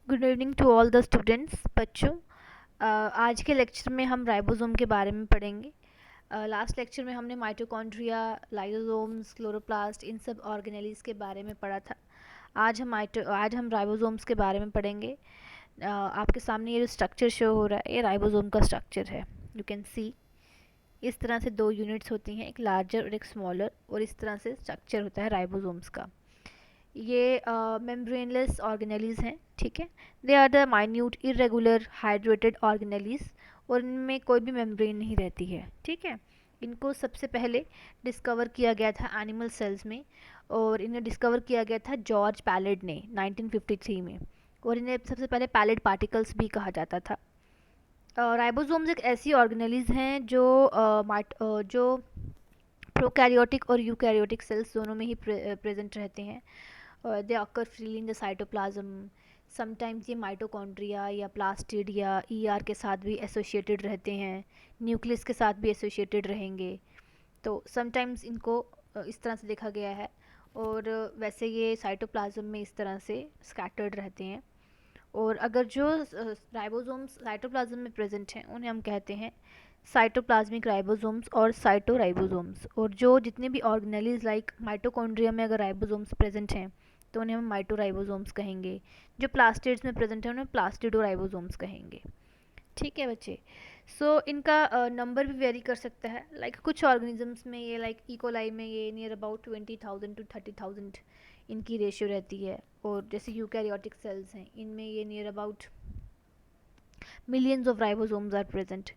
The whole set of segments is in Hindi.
Good evening to all the students. बच्चों, आज के लेक्चर में हम राइबोसोम के बारे में पढ़ेंगे। लास्ट लेक्चर में हमने माइटोकॉन्ड्रिया, लाइसोसोम्स, क्लोरोप्लास्ट, इन सब ऑर्गेनेलीज के बारे में पढ़ा था। आज हम राइबोसोम्स के बारे में पढ़ेंगे। आपके सामने ये जो स्ट्रक्चर शो हो रहा है, ये राइबोसोम का स्ट्रक्चर है। यू कैन सी इस तरह से दो यूनिट्स होती हैं, एक लार्जर और एक स्मॉलर, और इस तरह से स्ट्रक्चर होता है राइबोसोम्स का। ये मेम्ब्रेनलेस ऑर्गेनेलीज हैं, ठीक है। They are the minute irregular hydrated organelles, और इनमें कोई भी मेम्ब्रेन नहीं रहती है, ठीक है। इनको सबसे पहले डिस्कवर किया गया था एनिमल सेल्स में, और इन्हें डिस्कवर किया गया था जॉर्ज पैलेड ने 1953 में, और इन्हें सबसे पहले पैलेड पार्टिकल्स भी कहा जाता था। राइबोसोम्स एक ऐसी ऑर्गेनेलीज हैं जो प्रोकैरियोटिक और यूकैरियोटिक सेल्स दोनों में ही प्रेजेंट रहते हैं। They occur freely in the cytoplasm. Sometimes ये माइटोकॉन्ड्रिया या प्लास्टिड या ईआर के साथ भी एसोसिएटेड रहते हैं, न्यूक्लियस के साथ भी एसोसिएटेड रहेंगे। तो समटाइम्स इनको इस तरह से देखा गया है, और वैसे ये साइटोप्लाज्म में इस तरह से स्कैटर्ड रहते हैं। और अगर जो राइबोसोम्स साइटोप्लाज्म में प्रेजेंट हैं, उन्हें हम कहते हैं साइटोप्लाज्मिक राइबोसोम्स और साइटोराइबोसोम्स। और जो जितने भी ऑर्गेनेलीज लाइक माइटोकॉन्ड्रिया में अगर राइबोसोम्स प्रेजेंट हैं, तो उन्हें हम माइटोराइबोसोम्स कहेंगे। जो प्लास्टिड्स में प्रेजेंट है, उन्हें प्लास्टिडोराइबोसोम्स कहेंगे, ठीक है बच्चे। इनका नंबर भी वेरी कर सकता है। कुछ ऑर्गेनिजम्स में ये इकोलाई में ये नियर अबाउट 20,000 to 30,000 इनकी रेशियो रहती है। और जैसे यूकैरियोटिक सेल्स हैं, इनमें ये near about millions of ribosomes are present.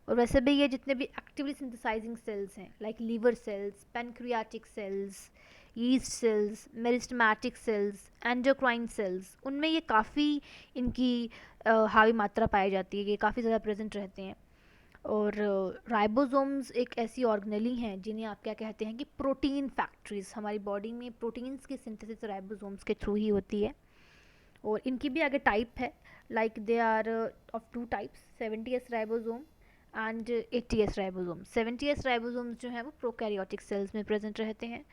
और वैसे भी ये जितने भी एक्टिवली सिंथेसाइजिंग सेल्स हैं, like liver cells, pancreatic cells, yeast cells, meristematic cells, endocrine cells, उनमें ये काफ़ी इनकी हावी मात्रा पाई जाती है, ये काफ़ी ज़्यादा प्रेजेंट रहते हैं। और राइबोसोम्स एक ऐसी ऑर्गेनेली हैं जिन्हें आप क्या कहते हैं कि प्रोटीन फैक्ट्रीज। हमारी बॉडी में प्रोटीन्स की सिंथेसिस राइबोसोम्स के थ्रू ही होती है। और इनकी भी आगे टाइप है, like they are of two types, 70s ribosome and 80s ribosome. 70s ribosomes जो हैं वो प्रोकैरियोटिक सेल्स में प्रेजेंट रहते हैं,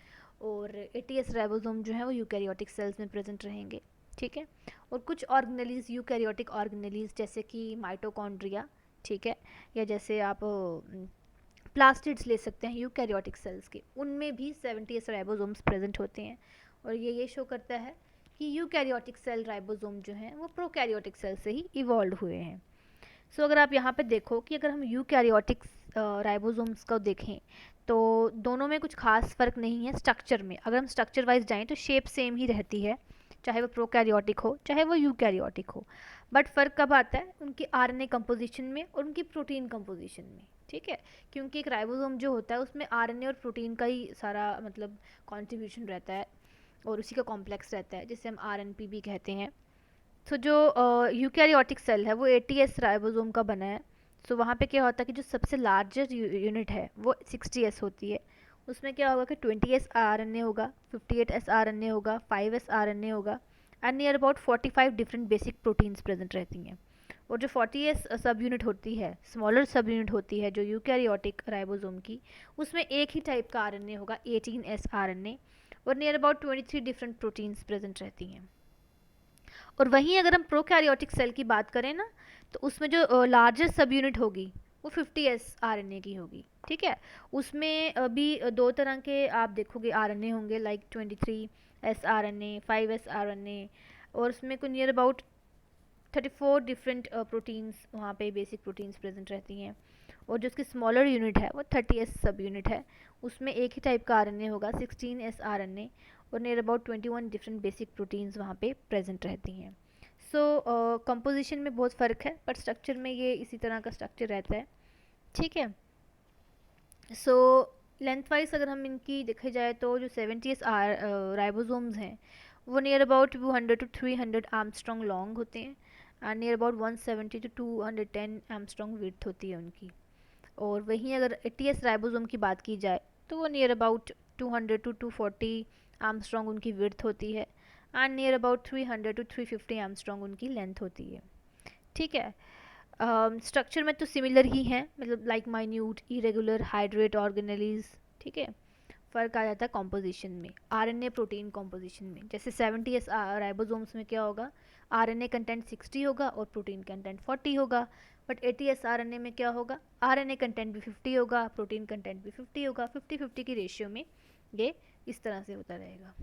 और 80s राइबोसोम जो हैं वो यूकैरियोटिक सेल्स में प्रेजेंट रहेंगे, ठीक है। और कुछ ऑर्गेनेलीज यूकैरियोटिक ऑर्गेनेलीज जैसे कि माइटोकॉन्ड्रिया, ठीक है, या जैसे आप प्लास्टिड्स ले सकते हैं यूकैरियोटिक सेल्स के, उनमें भी 70s राइबोसोम्स प्रेजेंट होते हैं। और ये शो करता है कि यूकैरियोटिक सेल राइबोसोम जो हैं वो प्रोकैरियोटिक सेल से ही इवॉल्व हुए हैं। अगर आप यहाँ पे देखो कि अगर हम यूकैरियोटिक राइबोसोम्स को देखें, तो दोनों में कुछ खास फ़र्क नहीं है स्ट्रक्चर में। अगर हम स्ट्रक्चर वाइज जाएँ तो शेप सेम ही रहती है, चाहे वो प्रोकैरियोटिक हो चाहे वो यूकैरियोटिक हो। बट फ़र्क कब आता है? उनकी आरएनए कंपोजिशन में और उनकी प्रोटीन कंपोजिशन में, ठीक है। क्योंकि एक राइबोसोम जो होता है उसमें आरएनए और प्रोटीन का ही सारा मतलब कॉन्ट्रीब्यूशन रहता है, और उसी का कॉम्प्लेक्स रहता है, जिसे हम आरएनपी भी कहते हैं। जो यूकैरियोटिक सेल है वो 80s राइबोसोम का बना है। वहाँ पे क्या होता है कि जो सबसे लार्जेस्ट यूनिट है वो 60s होती है। उसमें क्या होगा कि 20s आरएनए होगा, 58s आरएनए होगा, 5s आरएनए होगा, and near about 45 different basic proteins present रहती हैं। और जो 40s सब यूनिट होती है, स्मॉलर सब यूनिट होती है जो यूकैरियोटिक राइबोसोम की, उसमें एक ही टाइप का आरएनए होगा, 18s आरएनए, और near about 23 different proteins present रहती हैं। और वहीं अगर हम प्रोकैरियोटिक सेल की बात करें ना, तो उसमें जो लार्जेस्ट सब यूनिट होगी वो 50s आरएनए की होगी, ठीक है। उसमें भी दो तरह के आप देखोगे आरएनए होंगे, like 23s RNA, 5s RNA, और उसमें कुछ नियर अबाउट 34 डिफरेंट प्रोटीन्स वहाँ पे बेसिक प्रोटीन्स प्रेजेंट रहती हैं। और जो उसकी स्मॉलर यूनिट है वो 30s सब यूनिट है, उसमें एक ही टाइप का आरएनए होगा, 16s आरएनए, और near about 21 different basic proteins वहाँ पे प्रेजेंट रहती हैं। कंपोजिशन में बहुत फ़र्क है, बट स्ट्रक्चर में ये इसी तरह का स्ट्रक्चर रहता है, ठीक है। लेंथ वाइज अगर हम इनकी देखे जाए तो जो 70s राइबोसोम्स हैं वो near about 200 to 300 Armstrong long होते हैं, and near about 170 to 210 Armstrong width होती है उनकी। और वहीं अगर 80s राइबोसोम की बात की जाए तो वो नियर अबाउट 200 to 240 आर्मस्ट्रॉन्ग उनकी विड्थ होती है, and near about 300 to 350 Armstrong उनकी लेंथ होती है, ठीक है। स्ट्रक्चर में तो सिमिलर ही हैं, मतलब like minute irregular hydrate organelles, ठीक है। फ़र्क आ जाता है कॉम्पोजिशन में, आरएनए प्रोटीन कॉम्पोजिशन में। जैसे 70s राइबोसोम्स में क्या होगा, आरएनए कंटेंट 60 होगा और प्रोटीन कंटेंट 40 होगा। बट 80s आरएनए में क्या होगा, आरएनए कंटेंट भी 50 होगा, प्रोटीन कंटेंट भी 50 होगा। 50-50 की रेशियो में ये इस तरह से होता रहेगा।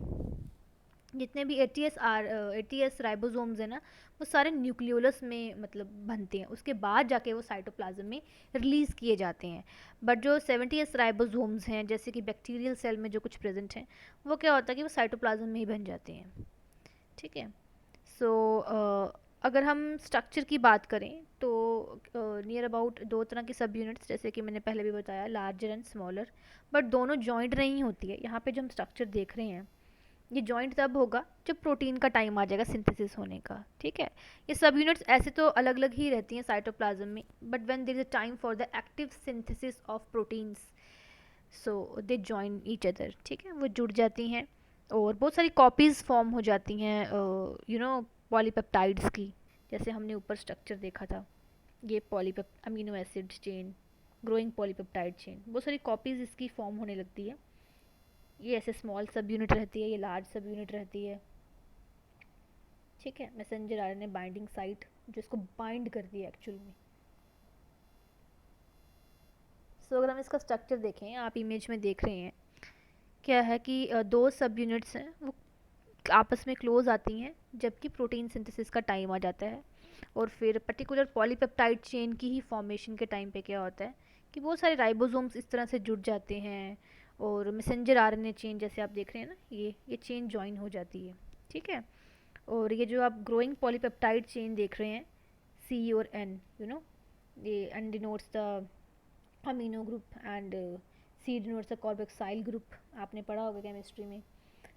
जितने भी 80s राइबोसोम्स हैं ना, वो सारे न्यूक्लियोलस में मतलब बनते हैं, उसके बाद जाके वो साइटोप्लाज्म में रिलीज़ किए जाते हैं। बट जो 70s राइबोसोम्स हैं, जैसे कि बैक्टीरियल सेल में जो कुछ प्रेजेंट हैं, वो क्या होता है कि वो साइटोप्लाज्म में ही बन जाते हैं। ठीक है। सो अगर हम स्ट्रक्चर की बात करें तो नियर अबाउट दो तरह की सब यूनिट्स, जैसे कि मैंने पहले भी बताया, लार्जर एंड स्मॉलर। बट दोनों जॉइंट नहीं होती है। यहाँ पे जो हम स्ट्रक्चर देख रहे हैं, ये जॉइंट तब होगा जब प्रोटीन का टाइम आ जाएगा सिंथेसिस होने का। ठीक है। ये सब यूनिट्स ऐसे तो अलग अलग ही रहती हैं साइटोप्लाज्म में, but when there is a time for the active synthesis of proteins, so they join each other. ठीक है, वो जुड़ जाती हैं और बहुत सारी कॉपीज़ फॉर्म हो जाती हैं पॉलीपेप्टाइड्स की। जैसे हमने ऊपर स्ट्रक्चर देखा था, ये पॉलीपेप amino acid chain, growing polypeptide chain, बहुत सारी कॉपीज़ इसकी फॉर्म होने लगती है। ये ऐसे स्मॉल सब यूनिट रहती है, ये लार्ज सब यूनिट रहती है। ठीक है। मैसेंजर आरएनए बाइंडिंग साइट जो इसको बाइंड करती है एक्चुअल में। सो अगर हम इसका स्ट्रक्चर देखें, आप इमेज में देख रहे हैं, क्या है कि दो सब यूनिट्स हैं, वो आपस में क्लोज आती हैं जबकि प्रोटीन सिंथेसिस का टाइम आ जाता है। और फिर पर्टिकुलर पॉलीपेप्टाइड चेन की ही फॉर्मेशन के टाइम पे क्या होता है कि बहुत सारे राइबोसोम्स इस तरह से जुड़ जाते हैं और मैसेंजर आरएनए चेन जैसे आप देख रहे हैं ना, ये चेन ज्वाइन हो जाती है। ठीक है। और ये जो आप ग्रोइंग पॉलीपेप्टाइड चेन देख रहे हैं, सी और एन, ये N denotes the amino group and C denotes the carboxyl group, आपने पढ़ा होगा केमिस्ट्री में।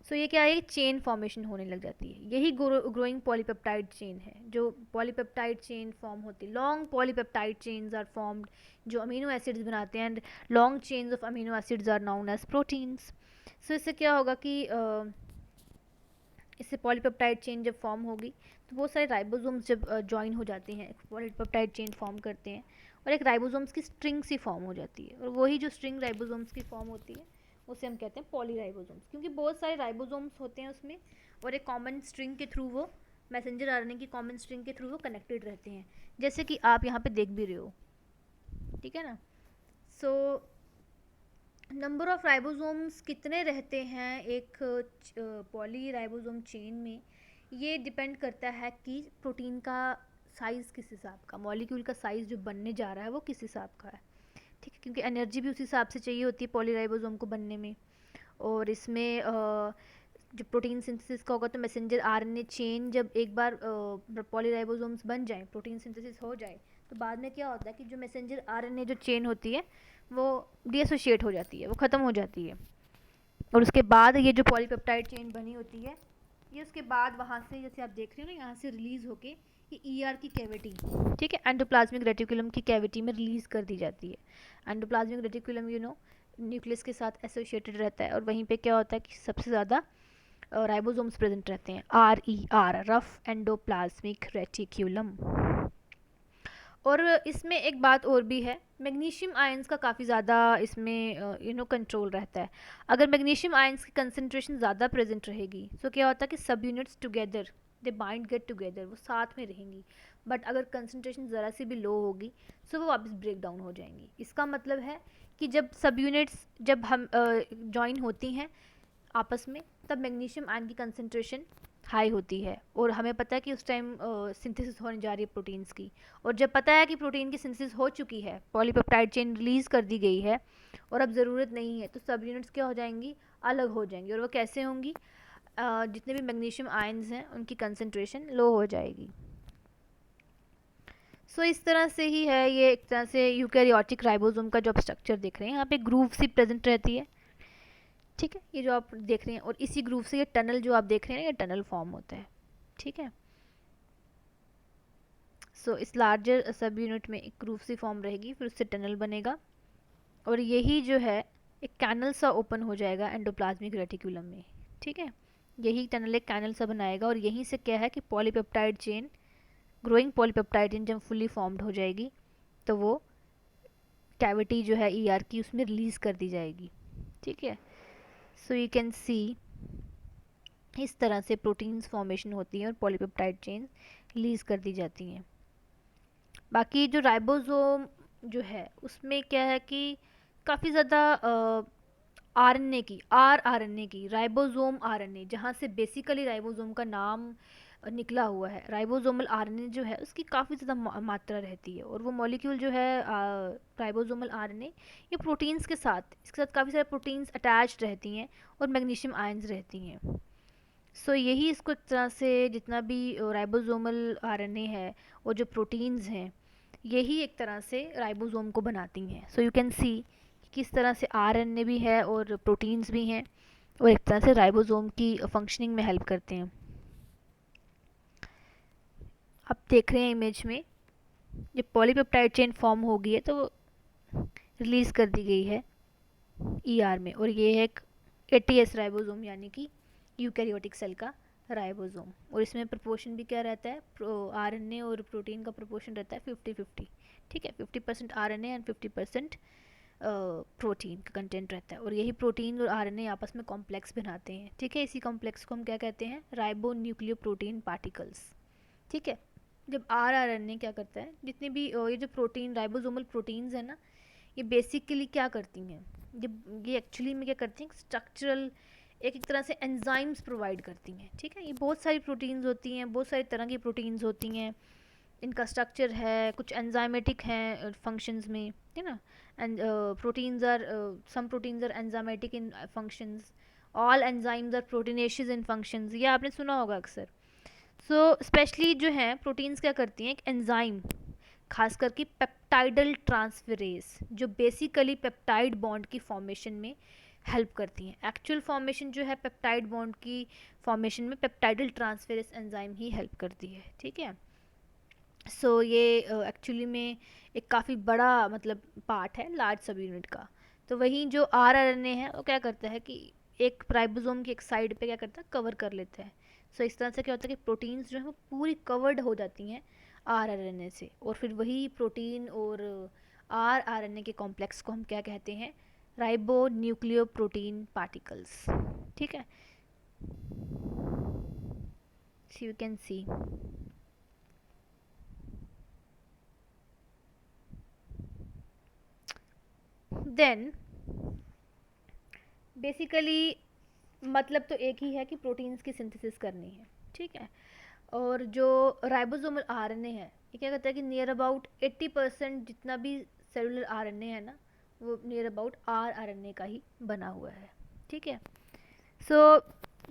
सो ये क्या है, चेन फॉर्मेशन होने लग जाती है। यही ग्रोइंग पॉलीपेप्टाइड चेन है। जो पॉलीपेप्टाइड चेन फॉर्म होती है, long polypeptide chains are formed जो अमीनो एसिड्स बनाते हैं, and long chains of amino acids are known as proteins. So इससे क्या होगा कि इससे पॉलीपेप्टाइड चेन जब फॉर्म होगी तो बहुत सारे राइबोसोम्स जब ज्वाइन हो जाते हैं, पॉलीपेप्टाइड चेन फॉर्म करते हैं और एक राइबोसोम्स की स्ट्रिंग सी फॉर्म हो जाती है। और वही जो स्ट्रिंग राइबोसोम्स की फॉर्म होती है उसे हम कहते हैं पॉलीराइबोसोम्स, क्योंकि बहुत सारे राइबोसोम्स होते हैं उसमें और एक कॉमन स्ट्रिंग के थ्रू वो मैसेंजर आरएनए की कॉमन स्ट्रिंग के थ्रू वो कनेक्टेड रहते हैं, जैसे कि आप यहाँ पे देख भी रहे हो। ठीक है ना। सो नंबर ऑफ राइबोसोम्स कितने रहते हैं एक पॉली राइबोसोम चेन में, ये डिपेंड करता है कि प्रोटीन का साइज़ किस हिसाब का, मॉलिक्यूल का साइज़ जो बनने जा रहा है वो किस हिसाब का है। ठीक है, क्योंकि एनर्जी भी उस हिसाब से चाहिए होती है पॉली राइबोसोम को बनने में। और इसमें जो प्रोटीन सिंथेसिस का होगा तो मैसेंजर आरएनए चेन जब एक बार पॉलीराइबोसोम्स बन जाए, प्रोटीन सिंथेसिस हो जाए, तो बाद में क्या होता है कि जो मैसेंजर आरएनए जो चेन होती है वो डीएसोशिएट हो जाती है, वो ख़त्म हो जाती है। और उसके बाद ये जो पॉलीपेप्टाइड चेन बनी होती है, ये उसके बाद वहाँ से, जैसे आप देख रहे हो ना, यहाँ से रिलीज़ होके ये ईआर की कैविटी, ठीक है, एंडोप्लाज्मिक रेटिकुलम की कैविटी में रिलीज़ कर दी जाती है। एंडोप्लाज्मिक रेटिकुलम न्यूक्लियस के साथ एसोसिएटेड रहता है और वहीं पे क्या होता है कि सबसे ज़्यादा राइबोसोम्स प्रेजेंट रहते हैं, RER, रफ एंडोप्लाज्मिक रेटिकुलम। और इसमें एक बात और भी है, मैग्नीशियम आयंस का काफ़ी ज़्यादा इसमें कंट्रोल रहता है। अगर मैग्नीशियम आयंस की कंसनट्रेशन ज़्यादा प्रेजेंट रहेगी तो क्या होता है कि सब units together they bind get together, वो साथ में रहेंगी। बट अगर कंसनट्रेशन ज़रा सी भी लो होगी तो वो वापस ब्रेक डाउन हो जाएंगी। इसका मतलब है कि जब सब यूनिट्स जब हम जॉइन होती हैं आपस में, तब मैग्नीशियम आयन की कंसनट्रेशन हाई होती है और हमें पता है कि उस टाइम सिंथेसिस होने जा रही है प्रोटीन्स की। और जब पता है कि प्रोटीन की सिंथेसिस हो चुकी है, पॉलीपेप्टाइड चेन रिलीज़ कर दी गई है और अब ज़रूरत नहीं है, तो सब यूनिट्स क्या हो जाएंगी, अलग हो जाएंगी। और वो कैसे होंगी, जितने भी मैग्नीशियम आयन्स हैं उनकी कंसनट्रेशन लो हो जाएगी। सो इस तरह से ही है ये, एक तरह से यूकैरियोटिक राइबोसोम का जो आप स्ट्रक्चर देख रहे हैं, यहाँ पे ग्रूव सी प्रेजेंट रहती है। ठीक है, ये जो आप देख रहे हैं, और इसी ग्रूव से ये टनल जो आप देख रहे हैं, ये टनल फॉर्म होता है। ठीक है। सो इस लार्जर सब यूनिट में एक ग्रूव सी फॉर्म रहेगी, फिर उससे टनल बनेगा और यही जो है एक कैनल सा ओपन हो जाएगा एंडोप्लाज्मिक रेटिकुलम में। ठीक है, यही टनल एक कैनल सा बनाएगा और यहीं से क्या है कि polypeptide chain, growing polypeptide chain जब फुली फॉर्म्ड हो जाएगी तो वो कैविटी जो है ईआर की उसमें रिलीज़ कर दी जाएगी। ठीक है। सो यू कैन सी इस तरह से प्रोटीन्स फॉर्मेशन होती हैं और पॉलीपेप्टाइड चेन रिलीज कर दी जाती हैं। बाकी जो राइबोसोम जो है उसमें क्या है कि काफ़ी ज़्यादा आरएनए की आरएनए की राइबोसोम आरएनए, जहाँ से बेसिकली राइबोसोम का नाम निकला हुआ है, राइबोसोमल आरएनए जो है उसकी काफ़ी ज़्यादा मात्रा रहती है। और वो मॉलिक्यूल जो है राइबोसोमल आरएनए, ये प्रोटीन्स के साथ, इसके साथ काफ़ी सारे प्रोटीन्स अटैच्ड रहती हैं और मैग्नीशियम आयंस रहती हैं। सो यही इसको एक तरह से जितना भी राइबोसोमल आरएनए है और जो प्रोटीन्स हैं, यही एक तरह से राइबोसोम को बनाती हैं। सो यू कैन सी किस तरह से आरएनए भी है और प्रोटीन्स भी हैं और एक तरह से राइबोसोम की फंक्शनिंग में हेल्प करते हैं। आप देख रहे हैं इमेज में, जब पॉलीपेप्टाइड चेन फॉर्म हो गई है तो रिलीज़ कर दी गई है ईआर में, और ये है एक एटीएस राइबोसोम यानी कि यूकैरियोटिक सेल का राइबोसोम। और इसमें प्रोपोर्शन भी क्या रहता है, आरएनए और प्रोटीन का प्रोपोर्शन रहता है 50-50। ठीक है, 50% आरएनए एंड 50% प्रोटीन का कंटेंट रहता है। और यही प्रोटीन और आरएनए आपस में कॉम्प्लेक्स बनाते हैं। ठीक है, इसी कॉम्प्लेक्स को हम क्या कहते हैं, राइबो न्यूक्लियोप्रोटीन पार्टिकल्स। ठीक है, जब आरएनए क्या करता है, जितने भी ये जो प्रोटीन राइबोसोमल प्रोटीन्स है ना, ये बेसिकली क्या करती हैं, जब ये एक्चुअली में क्या करती हैं, स्ट्रक्चरल एक तरह से एंजाइम्स प्रोवाइड करती हैं। ठीक है, ये बहुत सारी प्रोटीन्स होती हैं, बहुत सारी तरह की प्रोटीन्स होती हैं, इनका स्ट्रक्चर है, कुछ एंजाइमेटिक हैं फंक्शंस में, है ना। And proteins are some proteins are enzymatic in functions, all enzymes are proteinaceous in functions, ये आपने सुना होगा अक्सर। सो स्पेशली जो है प्रोटीन्स क्या करती हैं, एक एंजाइम खास करके पेप्टाइडल ट्रांसफेरेज, जो बेसिकली पेप्टाइड बॉन्ड की फॉर्मेशन में हेल्प करती हैं। एक्चुअल फॉर्मेशन जो है पेप्टाइड बॉन्ड की फॉर्मेशन में पेप्टाइडल ट्रांसफेरेज एंजाइम ही हेल्प करती है। ठीक है, सो ये एक्चुअली में एक काफ़ी बड़ा मतलब पार्ट है लार्ज सब यूनिट का। तो वहीं जो आरएनए है वो क्या करता है कि एक राइबोसोम की एक साइड पे क्या करता है, कवर कर लेता है। सो इस तरह से क्या होता है कि प्रोटीन्स जो है वो पूरी कवर्ड हो जाती हैं आरएनए से, और फिर वही प्रोटीन और आरएनए के कॉम्प्लेक्स को हम क्या कहते हैं, राइबो न्यूक्लियोप्रोटीन पार्टिकल्स। ठीक है, so you can see then basically मतलब तो एक ही है कि प्रोटीन्स की सिंथेसिस करनी है। ठीक है, और जो राइबोसोमल आरएनए है ये क्या कहता है कि नियर अबाउट 80% जितना भी सेलुलर आरएनए है ना, वो नियर अबाउट आरएनए का ही बना हुआ है। ठीक है, सो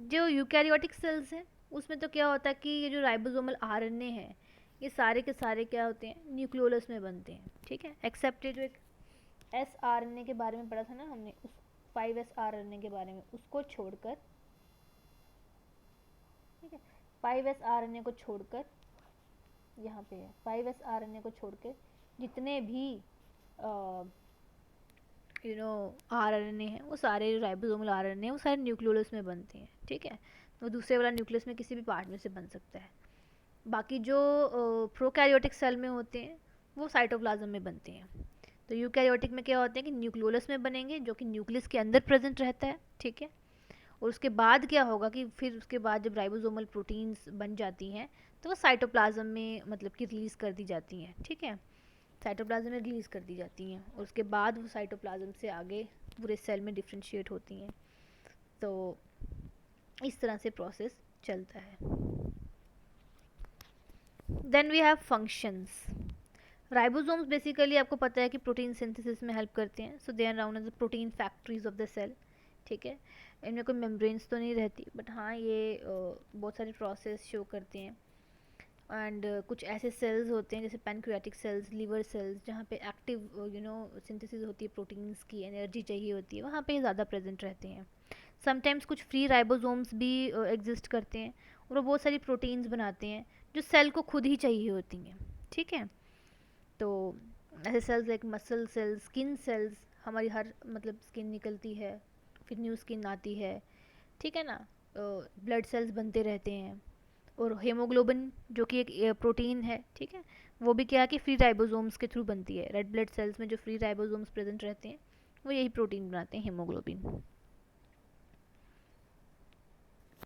जो यूकैरियोटिक सेल्स हैं उसमें तो क्या होता है कि ये जो राइबोसोमल आरएनए है ये सारे के सारे क्या होते हैं, न्यूक्लियोलस में बनते हैं। ठीक है, एक्सेप्ट ये जो एक एस आर एन ए के बारे में पढ़ा था ना हमने, उस 5S RNA के बारे में, उसको छोड़कर, ठीक है, 5S RNA को छोड़कर, यहाँ पे है 5S RNA को छोड़कर जितने भी आरएनए हैं वो सारे राइबोसोमल आरएनए वो सारे न्यूक्लियोलस में बनते हैं। ठीक है, तो दूसरे वाला न्यूक्लियस में किसी भी पार्ट में से बन सकता है। बाकी जो प्रोकैरियोटिक सेल में होते हैं वो साइटोप्लाज्म में बनते हैं। तो यूकैरियोटिक में क्या होते हैं कि न्यूक्लियोलस में बनेंगे जो कि न्यूक्लियस के अंदर प्रेजेंट रहता है। ठीक है, और उसके बाद क्या होगा कि फिर उसके बाद जब राइबोसोमल प्रोटीन्स बन जाती हैं तो वो साइटोप्लाज्म में मतलब कि रिलीज़ कर दी जाती हैं। ठीक है, साइटोप्लाज्म में रिलीज़ कर दी जाती हैं और उसके बाद वो साइटोप्लाज्म से आगे पूरे सेल में डिफ्रेंशिएट होती हैं। तो इस तरह से प्रोसेस चलता है। Then we have functions. Ribosomes basically आपको पता है कि प्रोटीन सिंथेसिस में हेल्प करते हैं। So they are known as the protein factories of the cell. ठीक है, इनमें कोई मेम्ब्रेन्स तो नहीं रहती, बट हाँ ये बहुत सारे प्रोसेस शो करते हैं। एंड कुछ ऐसे सेल्स होते हैं जैसे पैनक्रियाटिक सेल्स, लिवर सेल्स, जहाँ पे एक्टिव सिंथेसिस होती है, प्रोटीन्स की एनर्जी चाहिए होती है, वहाँ पे ज़्यादा प्रेजेंट रहते हैं। समटाइम्स कुछ फ्री राइबोसोम्स भी एग्जिस्ट करते हैं और वो बहुत सारी प्रोटीन्स बनाते हैं जो सेल को खुद ही चाहिए होती हैं। ठीक है, तो ऐसे cells like muscle cells, skin cells, हमारी हर मतलब स्किन निकलती है फिर न्यू स्किन आती है। ठीक है ना, ब्लड सेल्स बनते रहते हैं, और हेमोग्लोबिन जो कि एक प्रोटीन है, ठीक है, वो भी क्या है कि फ्री राइबोसोम्स के थ्रू बनती है। रेड ब्लड सेल्स में जो फ्री राइबोसोम्स प्रेजेंट रहते हैं वो यही प्रोटीन बनाते हैं, हेमोग्लोबिन।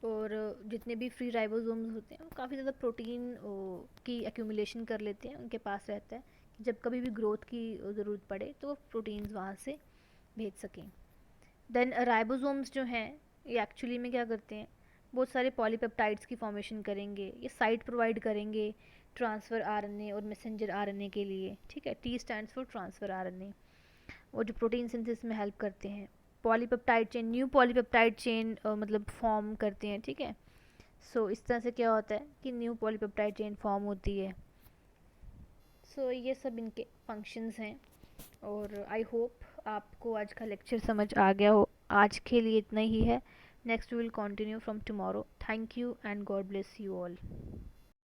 और जितने भी फ्री राइबोसोम्स होते हैं वो काफ़ी ज़्यादा प्रोटीन की एक्यूमुलेशन कर लेते हैं, उनके पास रहता है कि जब कभी भी ग्रोथ की ज़रूरत पड़े तो वो प्रोटीन्स वहाँ से भेज सकें। देन राइबोसोम्स जो हैं ये एक्चुअली में क्या करते हैं, बहुत सारे पॉलीपेप्टाइड्स की फॉर्मेशन करेंगे, ये साइट प्रोवाइड करेंगे ट्रांसफ़र आरएनए और मैसेंजर आरएनए के लिए। ठीक है, T stands for transfer RNA, वो जो प्रोटीन सिंथेसिस में हेल्प करते हैं। Polypeptide chain, new polypeptide chain मतलब फॉर्म करते हैं। ठीक है, सो इस तरह से क्या होता है कि न्यू पॉलीपेप्टाइड चेन फॉर्म होती है। सो ये सब इनके फंक्शंस हैं और आई होप आपको आज का लेक्चर समझ आ गया हो। आज के लिए इतना ही है, next will continue from tomorrow. Thank you and God bless you all.